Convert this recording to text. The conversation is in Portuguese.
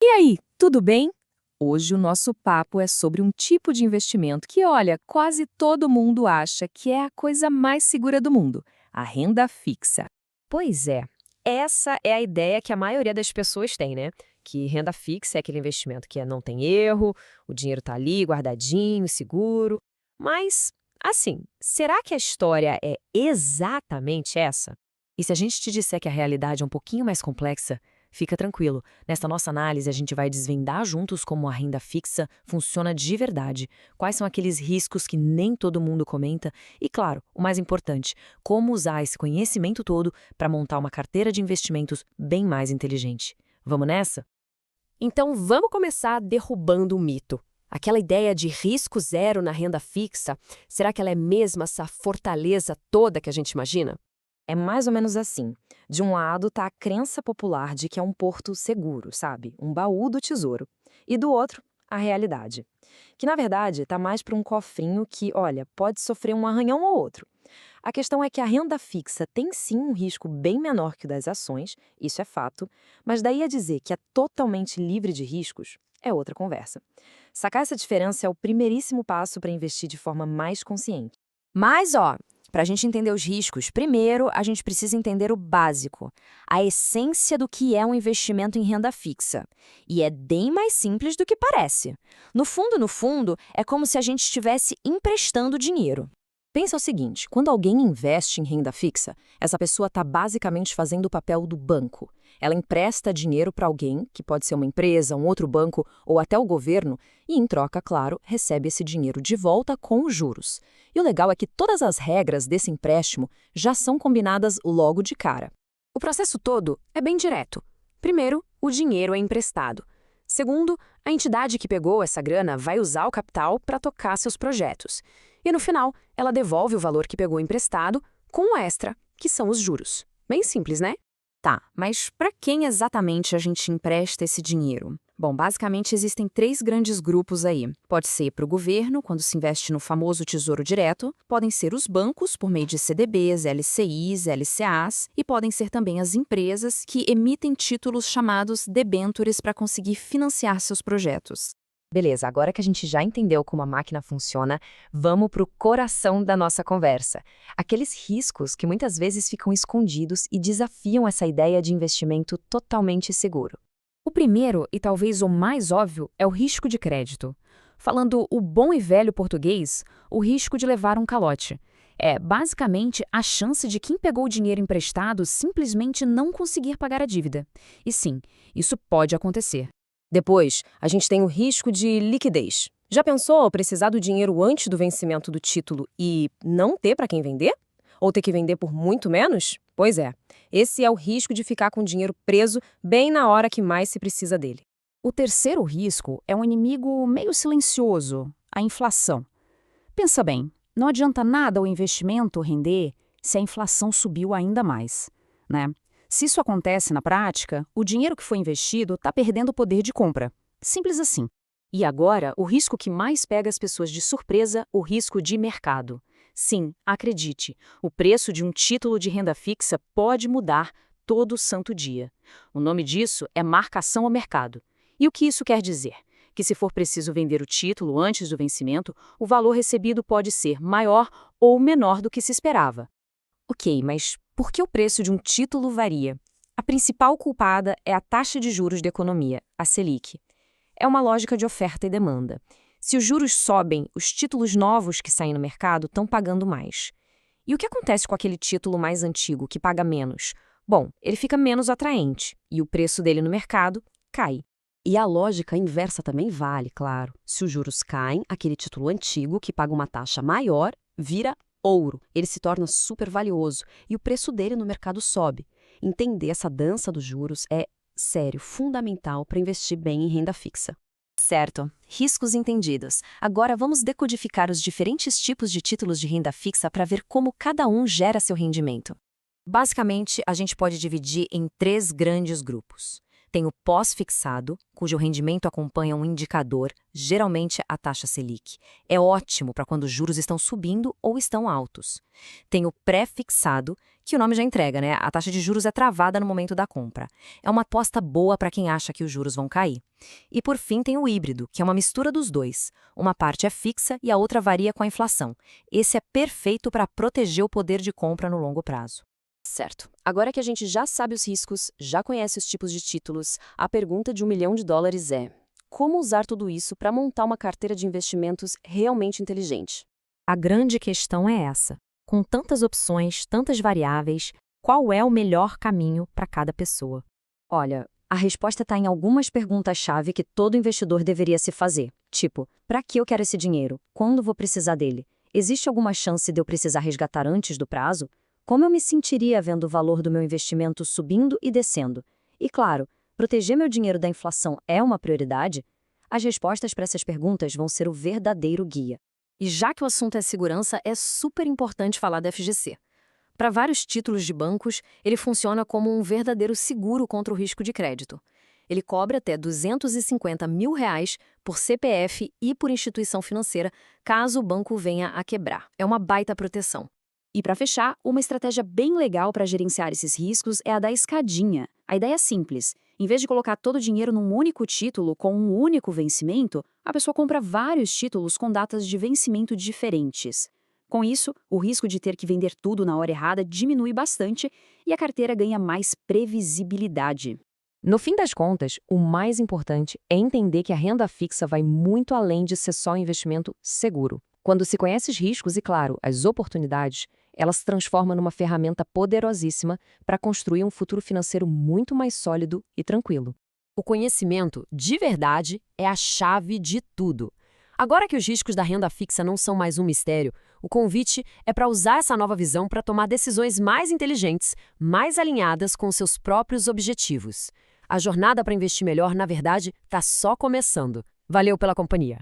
E aí, tudo bem? Hoje o nosso papo é sobre um tipo de investimento que, olha, quase todo mundo acha que é a coisa mais segura do mundo, a renda fixa. Pois é, essa é a ideia que a maioria das pessoas tem, né? Que renda fixa é aquele investimento que não tem erro, o dinheiro tá ali guardadinho, seguro. Mas, assim, será que a história é exatamente essa? E se a gente te disser que a realidade é um pouquinho mais complexa, fica tranquilo. Nesta nossa análise, a gente vai desvendar juntos como a renda fixa funciona de verdade, quais são aqueles riscos que nem todo mundo comenta e, claro, o mais importante, como usar esse conhecimento todo para montar uma carteira de investimentos bem mais inteligente. Vamos nessa? Então vamos começar derrubando o mito. Aquela ideia de risco zero na renda fixa, será que ela é mesmo essa fortaleza toda que a gente imagina? É mais ou menos assim. De um lado está a crença popular de que é um porto seguro, sabe? Um baú do tesouro. E do outro, a realidade. Que na verdade está mais para um cofrinho que, olha, pode sofrer um arranhão ou outro. A questão é que a renda fixa tem sim um risco bem menor que o das ações, isso é fato, mas daí a dizer que é totalmente livre de riscos é outra conversa. Sacar essa diferença é o primeiríssimo passo para investir de forma mais consciente. Mas, ó, para a gente entender os riscos, primeiro a gente precisa entender o básico, a essência do que é um investimento em renda fixa. E é bem mais simples do que parece. No fundo, é como se a gente estivesse emprestando dinheiro. Pensa o seguinte, quando alguém investe em renda fixa, essa pessoa está basicamente fazendo o papel do banco. Ela empresta dinheiro para alguém, que pode ser uma empresa, um outro banco ou até o governo, e em troca, claro, recebe esse dinheiro de volta com os juros. E o legal é que todas as regras desse empréstimo já são combinadas logo de cara. O processo todo é bem direto. Primeiro, o dinheiro é emprestado. Segundo, a entidade que pegou essa grana vai usar o capital para tocar seus projetos. E no final, ela devolve o valor que pegou emprestado com o extra, que são os juros. Bem simples, né? Tá, mas para quem exatamente a gente empresta esse dinheiro? Bom, basicamente existem três grandes grupos aí. Pode ser para o governo, quando se investe no famoso Tesouro Direto, podem ser os bancos, por meio de CDBs, LCIs, LCAs, e podem ser também as empresas que emitem títulos chamados debêntures para conseguir financiar seus projetos. Beleza, agora que a gente já entendeu como a máquina funciona, vamos para o coração da nossa conversa. Aqueles riscos que muitas vezes ficam escondidos e desafiam essa ideia de investimento totalmente seguro. O primeiro, e talvez o mais óbvio, é o risco de crédito. Falando o bom e velho português, o risco de levar um calote. É, basicamente, a chance de quem pegou o dinheiro emprestado simplesmente não conseguir pagar a dívida. E sim, isso pode acontecer. Depois, a gente tem o risco de liquidez. Já pensou precisar do dinheiro antes do vencimento do título e não ter para quem vender? Ou ter que vender por muito menos? Pois é, esse é o risco de ficar com o dinheiro preso bem na hora que mais se precisa dele. O terceiro risco é um inimigo meio silencioso, a inflação. Pensa bem, não adianta nada o investimento render se a inflação subiu ainda mais, né? Se isso acontece na prática, o dinheiro que foi investido está perdendo o poder de compra. Simples assim. E agora, o risco que mais pega as pessoas de surpresa, o risco de mercado. Sim, acredite, o preço de um título de renda fixa pode mudar todo santo dia. O nome disso é marcação ao mercado. E o que isso quer dizer? Que se for preciso vender o título antes do vencimento, o valor recebido pode ser maior ou menor do que se esperava. Ok, mas por que o preço de um título varia? A principal culpada é a taxa de juros da economia, a Selic. É uma lógica de oferta e demanda. Se os juros sobem, os títulos novos que saem no mercado estão pagando mais. E o que acontece com aquele título mais antigo, que paga menos? Bom, ele fica menos atraente e o preço dele no mercado cai. E a lógica inversa também vale, claro. Se os juros caem, aquele título antigo, que paga uma taxa maior, vira ouro. Ele se torna super valioso e o preço dele no mercado sobe. Entender essa dança dos juros é, sério, fundamental para investir bem em renda fixa. Certo, riscos entendidos. Agora vamos decodificar os diferentes tipos de títulos de renda fixa para ver como cada um gera seu rendimento. Basicamente, a gente pode dividir em três grandes grupos. Tem o pós-fixado, cujo rendimento acompanha um indicador, geralmente a taxa Selic. É ótimo para quando os juros estão subindo ou estão altos. Tem o pré-fixado, que o nome já entrega, né? A taxa de juros é travada no momento da compra. É uma aposta boa para quem acha que os juros vão cair. E por fim tem o híbrido, que é uma mistura dos dois. Uma parte é fixa e a outra varia com a inflação. Esse é perfeito para proteger o poder de compra no longo prazo. Certo. Agora que a gente já sabe os riscos, já conhece os tipos de títulos, a pergunta de $1 milhão é: como usar tudo isso para montar uma carteira de investimentos realmente inteligente? A grande questão é essa. Com tantas opções, tantas variáveis, qual é o melhor caminho para cada pessoa? Olha, a resposta está em algumas perguntas-chave que todo investidor deveria se fazer. Tipo, para que eu quero esse dinheiro? Quando vou precisar dele? Existe alguma chance de eu precisar resgatar antes do prazo? Como eu me sentiria vendo o valor do meu investimento subindo e descendo? E claro, proteger meu dinheiro da inflação é uma prioridade? As respostas para essas perguntas vão ser o verdadeiro guia. E já que o assunto é segurança, é super importante falar da FGC. Para vários títulos de bancos, ele funciona como um verdadeiro seguro contra o risco de crédito. Ele cobre até R$250 mil por CPF e por instituição financeira, caso o banco venha a quebrar. É uma baita proteção. E para fechar, uma estratégia bem legal para gerenciar esses riscos é a da escadinha. A ideia é simples. Em vez de colocar todo o dinheiro num único título com um único vencimento, a pessoa compra vários títulos com datas de vencimento diferentes. Com isso, o risco de ter que vender tudo na hora errada diminui bastante e a carteira ganha mais previsibilidade. No fim das contas, o mais importante é entender que a renda fixa vai muito além de ser só um investimento seguro. Quando se conhece os riscos e, claro, as oportunidades, ela se transforma numa ferramenta poderosíssima para construir um futuro financeiro muito mais sólido e tranquilo. O conhecimento, de verdade, é a chave de tudo. Agora que os riscos da renda fixa não são mais um mistério, o convite é para usar essa nova visão para tomar decisões mais inteligentes, mais alinhadas com seus próprios objetivos. A jornada para investir melhor, na verdade, está só começando. Valeu pela companhia!